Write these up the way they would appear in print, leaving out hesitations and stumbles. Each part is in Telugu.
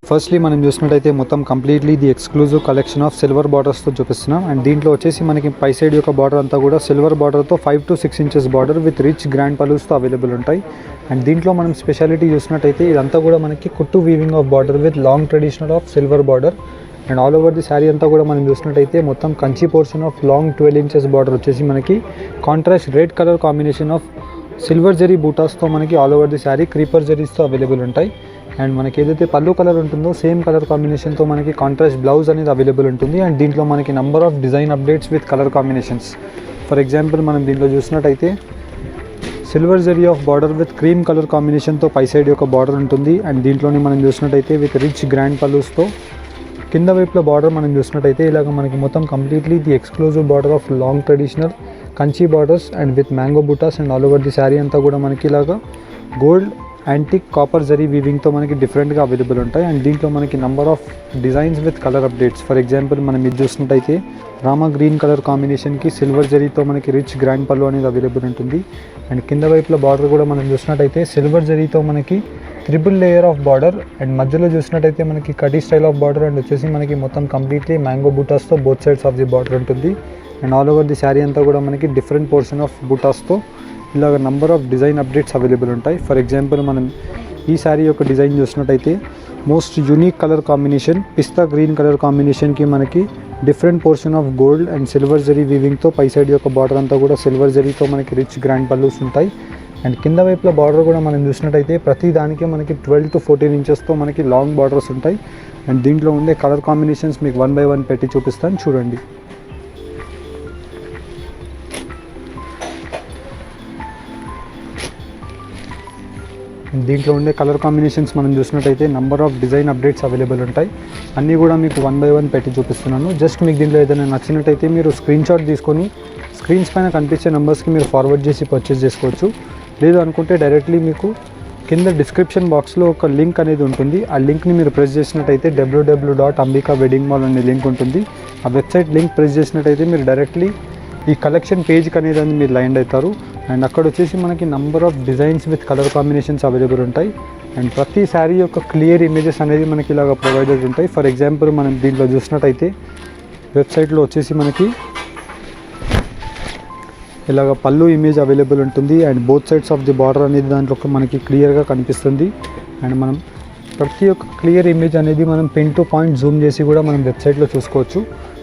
ఫస్ట్లీ మనం చూసినట్టయితే మొత్తం completely the exclusive collection of silver బార్డర్స్తో చూపిస్తున్నాం. అండ్ దీంట్లో వచ్చేసి మనకి పై సైడ్ యొక్క బార్డర్ అంతా కూడా సిల్వర్ బార్డర్తో 5 to 6 inches border with rich grand పలూస్తో అవైలబుల్ ఉంటాయి. అండ్ దీంట్లో మనం స్పెషాలిటీ చూసినట్టయితే ఇదంతా కూడా మనకి కుట్టు weaving of border with long traditional of silver border. And all over the sari అంతా కూడా మనం చూసినట్టయితే మొత్తం Kanchi portion of long 12 inches border వచ్చేసి మనకి contrast red colour combination of silver zari బూటాస్తో మనకి all over the sari creeper జరీస్తో అవైలబుల్ ఉంటాయి. అండ్ మనకి ఏదైతే పళ్ళు కలర్ ఉంటుందో సేమ్ కలర్ కాంబినేషన్తో మనకి కాంట్రాస్ట్ బ్లౌజ్ అనేది అవైలబుల్ ఉంటుంది. అండ్ దీంట్లో మనకి number of design updates with colour combinations. For example మనం దీంట్లో చూసినట్టయితే silver zari of border with cream colour కాంబినేషన్తో పై సైడ్ యొక్క బార్డర్ ఉంటుంది. అండ్ దీంట్లోనే మనం చూసినట్టయితే విత్ రిచ్ గ్రాండ్ పల్లూస్తో కింద వైపులో బార్డర్ మనం చూసినట్టయితే ఇలాగ మనకి మొత్తం completely the exclusive border of long traditional Kanchi borders and with mango buttas. And all over the sari అంతా కూడా మనకి ఇలాగా గోల్డ్ యాంటిక్ కాపర్ జరీ వీవింగ్తో మనకి డిఫరెంట్గా అవైలబుల్ ఉంటాయి. అండ్ దీంట్లో మనకి number of designs with colour updates. For example మనం ఇది చూసినట్టయితే రామా గ్రీన్ కలర్ కాంబినేషన్కి సిల్వర్ జరీతో మనకి రిచ్ గ్రాండ్ పళ్ళు అనేది అవైలబుల్ ఉంటుంది. అండ్ కింద వైపులో బార్డర్ కూడా మనం చూసినట్టయితే సిల్వర్ జరీతో మనకి triple layer of border. And మధ్యలో చూసినట్టయితే మనకి కటీ స్టైల్ ఆఫ్ బార్డర్. అండ్ వచ్చేసి మనకి మొత్తం కంప్లీట్లీ మ్యాంగో బూటాస్తో both sides of the border ఉంటుంది. And all over the sari అంతా కూడా మనకి డిఫరెంట్ పోర్షన్ ఆఫ్ బూటాస్తో ఇలాగ number of design updates available ఉంటాయి. ఫర్ ఎగ్జాంపుల్ మనం ఈ శారీ యొక్క డిజైన్ చూసినట్టయితే most unique colour combination pista green colour కాంబినేషన్కి మనకి different portion of gold and silver zari వీవింగ్తో పై సైడ్ యొక్క బార్డర్ అంతా కూడా సిల్వర్ జరీతో మనకి రిచ్ గ్రాండ్ పల్లూస్ ఉంటాయి. అండ్ కింద వైపులో బార్డర్ కూడా మనం చూసినట్టయితే ప్రతి దానికి మనకి 12 to 14 inchesతో మనకి లాంగ్ బార్డర్స్ ఉంటాయి. అండ్ దీంట్లో ఉండే కలర్ కాంబినేషన్స్ మీకు 1 by 1 పెట్టి చూపిస్తాను చూడండి. దీంట్లో ఉండే కలర్ కాంబినేషన్స్ మనం చూసినట్టయితే number of design updates available ఉంటాయి. అన్నీ కూడా మీకు 1 by 1 పెట్టి చూపిస్తున్నాను. జస్ట్ మీకు దీంట్లో ఏదైనా నచ్చినట్టయితే మీరు స్క్రీన్ షాట్ తీసుకొని స్క్రీన్స్ పైన కనిపించే నెంబర్స్కి మీరు ఫార్వర్డ్ చేసి పర్చేస్ చేసుకోవచ్చు. లేదు అనుకుంటే డైరెక్ట్లీ మీకు కింద డిస్క్రిప్షన్ బాక్స్లో ఒక లింక్ అనేది ఉంటుంది. ఆ లింక్ని మీరు ప్రెస్ చేసినట్టయితే www.ambika wedding mall అనే లింక్ ఉంటుంది. ఆ వెబ్సైట్ లింక్ ప్రెస్ చేసినట్టయితే మీరు డైరెక్ట్లీ ఈ కలెక్షన్ పేజ్కి అనేది మీరు లైన్ అవుతారు. అండ్ అక్కడ వచ్చేసి మనకి number of designs with colour combinations available ఉంటాయి. అండ్ ప్రతి శారీ యొక్క క్లియర్ ఇమేజెస్ అనేది మనకి ఇలాగ ప్రొవైడెడ్ ఉంటాయి. ఫర్ ఎగ్జాంపుల్ మనం దీంట్లో చూసినట్టయితే వెబ్సైట్లో వచ్చేసి మనకి ఇలాగ పళ్ళు ఇమేజ్ అవైలబుల్ ఉంటుంది. And both sides of the border అనేది దాంట్లో మనకి క్లియర్గా కనిపిస్తుంది. అండ్ మనం ప్రతి ఒక్క క్లియర్ ఇమేజ్ అనేది మనం పిన్ టు పాయింట్ జూమ్ చేసి కూడా మనం వెబ్సైట్లో చూసుకోవచ్చు.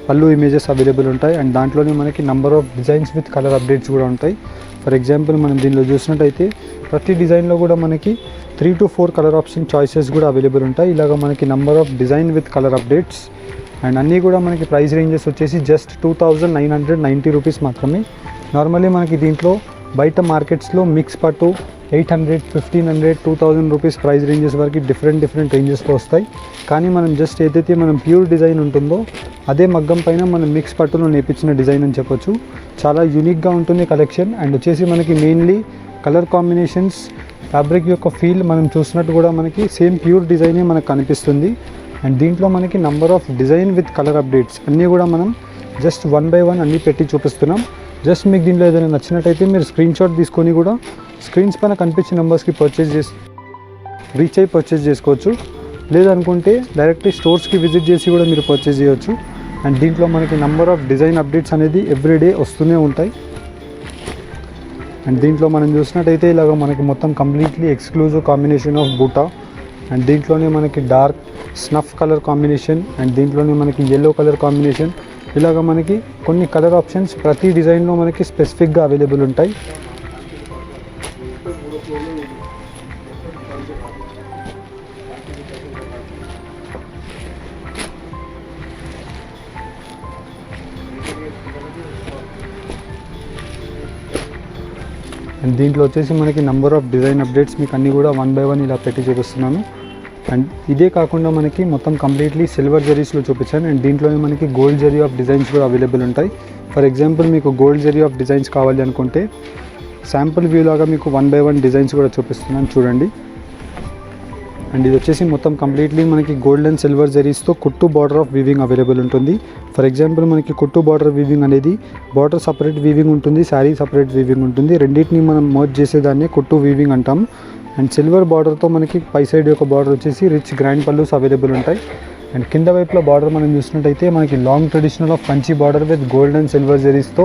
పళ్ళు ఇమేజెస్ అవైలబుల్ ఉంటాయి. అండ్ దాంట్లోనే మనకి number of designs with colour updates కూడా ఉంటాయి. ఫర్ ఎగ్జాంపుల్ మనం దీనిలో చూసినట్టయితే ప్రతి డిజైన్లో కూడా మనకి 3 to 4 కలర్ ఆప్షన్ చాయిసెస్ కూడా అవైలబుల్ ఉంటాయి. ఇలాగ మనకి number of design with colour updates. And అన్నీ కూడా మనకి ప్రైస్ రేంజెస్ వచ్చేసి జస్ట్ 2990 రూపీస్ మాత్రమే. నార్మల్లీ మనకి దీంట్లో బయట మార్కెట్స్లో మిక్స్ పట్టు 800, 1500, 2000 రూపీస్ ప్రైస్ రేంజెస్ వరకు డిఫరెంట్ రేంజెస్తో వస్తాయి. కానీ మనం జస్ట్ ఏదైతే మనం ప్యూర్ డిజైన్ ఉంటుందో అదే మగ్గం పైన మనం మిక్స్ పట్టులో నేర్పించిన డిజైన్ అని చెప్పొచ్చు. చాలా యూనిక్గా ఉంటుంది కలెక్షన్. అండ్ వచ్చేసి మనకి మెయిన్లీ కలర్ కాంబినేషన్స్ ఫ్యాబ్రిక్ యొక్క ఫీల్ మనం చూసినట్టు కూడా మనకి సేమ్ ప్యూర్ డిజైనే మనకు కనిపిస్తుంది. అండ్ దీంట్లో మనకి number of design with colour updates అన్నీ కూడా మనం జస్ట్ 1 by 1 అన్నీ పెట్టి చూపిస్తున్నాం. జస్ట్ మీకు దీంట్లో ఏదైనా నచ్చినట్టయితే మీరు స్క్రీన్ షాట్ తీసుకొని కూడా స్క్రీన్స్ పైన కనిపించే నెంబర్స్కి రీచ్ అయ్యి పర్చేస్ చేసుకోవచ్చు. లేదనుకుంటే డైరెక్ట్లీ స్టోర్స్కి విజిట్ చేసి కూడా మీరు పర్చేస్ చేయవచ్చు. అండ్ దీంట్లో మనకి నంబర్ ఆఫ్ డిజైన్ అప్డేట్స్ అనేది ఎవ్రీడే వస్తూనే ఉంటాయి. అండ్ దీంట్లో మనం చూసినట్టయితే ఇలాగ మనకి మొత్తం కంప్లీట్లీ ఎక్స్క్లూజివ్ కాంబినేషన్ ఆఫ్ బూటా. అండ్ దీంట్లోనే మనకి dark snuff colour combination. And దీంట్లోనే మనకి yellow కలర్ కాంబినేషన్. ఇలాగ మనకి కొన్ని కలర్ ఆప్షన్స్ ప్రతి డిజైన్లో మనకి స్పెసిఫిక్గా అవైలబుల్ ఉంటాయి. అండ్ దీంట్లో వచ్చేసి మనకి నంబర్ ఆఫ్ డిజైన్ అప్డేట్స్ మీకు అన్నీ కూడా 1 by 1 ఇలా పెట్టి చూపిస్తున్నాను. అండ్ ఇదే కాకుండా మనకి మొత్తం కంప్లీట్లీ సిల్వర్ జరీస్లో చూపించాను. అండ్ దీంట్లోనే మనకి గోల్డ్ జరీ ఆఫ్ డిజైన్స్ కూడా అవైలబుల్ ఉంటాయి. ఫర్ ఎగ్జాంపుల్ మీకు గోల్డ్ జరీ ఆఫ్ డిజైన్స్ కావాలి అనుకుంటే శాంపుల్ వ్యూ లాగా మీకు 1 by 1 డిజైన్స్ కూడా చూపిస్తున్నాను చూడండి. అండ్ ఇది వచ్చేసి మొత్తం కంప్లీట్లీ మనకి గోల్డ్ అండ్ సిల్వర్ జరీస్తో కుట్టు బార్డర్ ఆఫ్ వీవింగ్ అవైలబుల్ ఉంటుంది. ఫర్ ఎగ్జాంపుల్ మనకి కుట్టు బార్డర్ వీవింగ్ అనేది బార్డర్ సపరేట్ వీవింగ్ ఉంటుంది, శారీ సపరేట్ వీవింగ్ ఉంటుంది. రెండింటిని మనం మర్జ్ చేసేదాన్ని కుట్టు వీవింగ్ అంటాం. అండ్ సిల్వర్ బార్డర్తో మనకి పై సైడ్ యొక్క బార్డర్ వచ్చేసి రిచ్ గ్రాండ్ పల్లూస్ అవైలబుల్ ఉంటాయి. అండ్ కింద వైపులో బార్డర్ మనం చూసినట్టయితే మనకి long traditional of Kanchi border with gold and silver జెరీస్తో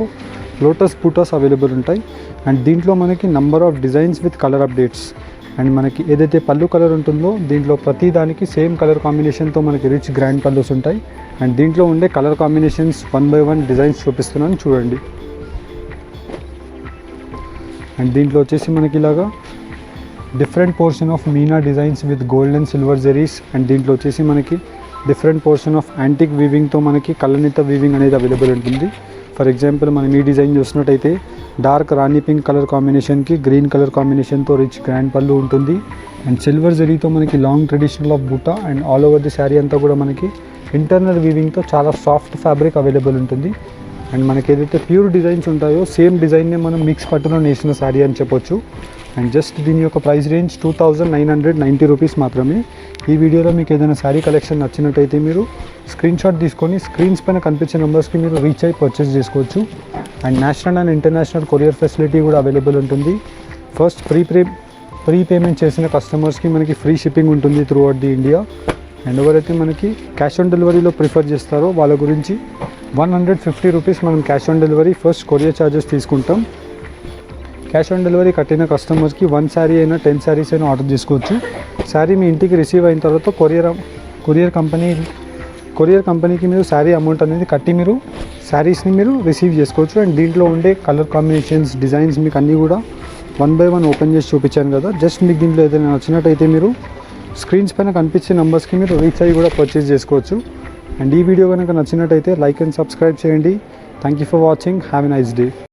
లోటస్ బూటాస్ అవైలబుల్ ఉంటాయి. అండ్ దీంట్లో మనకి number of designs with colour updates. And మనకి ఏదైతే పళ్ళు కలర్ ఉంటుందో దీంట్లో ప్రతి దానికి సేమ్ కలర్ కాంబినేషన్తో మనకి రిచ్ గ్రాండ్ పల్లూస్ ఉంటాయి. అండ్ దీంట్లో ఉండే కలర్ కాంబినేషన్స్ 1 by 1 డిజైన్స్ చూపిస్తున్నాను చూడండి. అండ్ దీంట్లో వచ్చేసి మనకి ఇలాగా different portion of Meena designs with gold and silver zaris. And దీంట్లో వచ్చేసి మనకి డిఫరెంట్ పోర్షన్ ఆఫ్ యాంటిక్ వీవింగ్తో మనకి కలనిత వీవింగ్ అనేది అవైలబుల్ ఉంటుంది. ఫర్ ఎగ్జాంపుల్ మనం ఈ డిజైన్ చూసినట్టయితే డార్క్ రాణి పింక్ కలర్ కాంబినేషన్కి గ్రీన్ కలర్ కాంబినేషన్తో రిచ్ గ్రాండ్ పళ్ళు ఉంటుంది. అండ్ సిల్వర్ జరీతో మనకి లాంగ్ ట్రెడిషనల్ ఆఫ్ బూటా and all over the sari అంతా కూడా మనకి ఇంటర్నల్ వీవింగ్తో చాలా సాఫ్ట్ ఫ్యాబ్రిక్ అవైలబుల్ ఉంటుంది. అండ్ మనకి ఏదైతే ప్యూర్ డిజైన్స్ ఉంటాయో సేమ్ డిజైన్నే మనం మిక్స్ పట్టులో నేసిన శారీ అని చెప్పొచ్చు. అండ్ జస్ట్ దీని యొక్క ప్రైస్ రేంజ్ 2990 రూపీస్ మాత్రమే. ఈ వీడియోలో మీకు ఏదైనా శారీ కలెక్షన్ నచ్చినట్టయితే మీరు స్క్రీన్ షాట్ తీసుకొని స్క్రీన్స్ పైన కనిపించే నెంబర్స్కి మీరు రీచ్ అయ్యి పర్చేస్ చేసుకోవచ్చు. And national and international courier facility కూడా అవైలబుల్ ఉంటుంది. ఫస్ట్ ప్రీ పేమెంట్ చేసిన కస్టమర్స్కి మనకి ఫ్రీ షిప్పింగ్ ఉంటుంది through out the India. And ఎవరైతే మనకి క్యాష్ ఆన్ డెలివరీలో ప్రిఫర్ చేస్తారో వాళ్ళ గురించి 150 రూపీస్ మనం cash on delivery first courier charges తీసుకుంటాం. క్యాష్ ఆన్ డెలివరీ కట్టిన కస్టమర్స్కి 1 శారీ అయినా 10 శారీస్ అయినా ఆర్డర్ చేసుకోవచ్చు. శారీ మీ ఇంటికి రిసీవ్ అయిన తర్వాత కొరియర్ కంపెనీకి మీరు శారీ అమౌంట్ అనేది కట్టి మీరు శారీస్ని మీరు రిసీవ్ చేసుకోవచ్చు. అండ్ దీంట్లో ఉండే కలర్ కాంబినేషన్స్ డిజైన్స్ మీకు అన్నీ కూడా 1 by 1 ఓపెన్ చేసి చూపించాను కదా. జస్ట్ మీకు దీంట్లో ఏదైనా నచ్చినట్టయితే మీరు స్క్రీన్స్ పైన కనిపించే నెంబర్స్కి మీరు రీచ్ అయ్యి కూడా పర్చేస్ చేసుకోవచ్చు. అండ్ ఈ వీడియో కనుక నచ్చినట్టయితే లైక్ అండ్ సబ్స్క్రైబ్ చేయండి. Thank you for watching. Have a nice day.